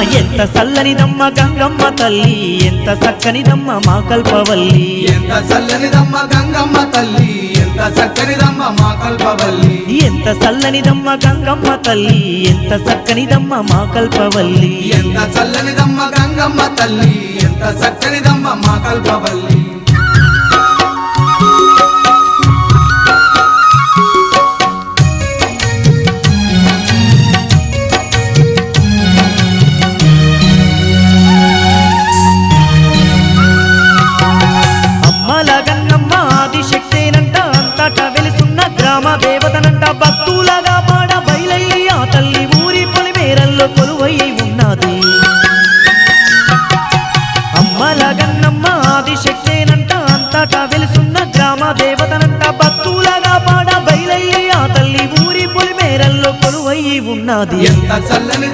ఎంత చల్లనిదమ్మ గంగమ్మ తల్లి ఎంత చక్కనిదమ్మ మా కల్పవల్లి ఎంత చల్లనిదమ్మ గంగమ్మ తల్లి ఎంత చక్కనిదమ్మ మా కల్పవల్లి ఎంత చల్లనిదమ్మ గంగమ్మ తల్లి ఎంత చక్కనిదమ్మ మా కల్పవల్లి ఎంత చల్లనిదమ్మ గంగమ్మ తల్లి ఎంత చక్కనిదమ్మ మా కల్పవల్లి గ్రామ దేవతనంట భక్తులగా పాడ బయలయ్యి ఆ తల్లి ఊరి పొలిమేరల్లో కొలువై ఉన్నది అమ్మల గన్నమ్మ ఆదిశక్తేనంట అంతటా వెలుసున్న గ్రామ దేవతనంట భక్తులగా పాడ బయలయ్యి ఆ తల్లి ఊరి పొలిమేరల్లో కొలువై ఉన్నది ఎంత చల్లని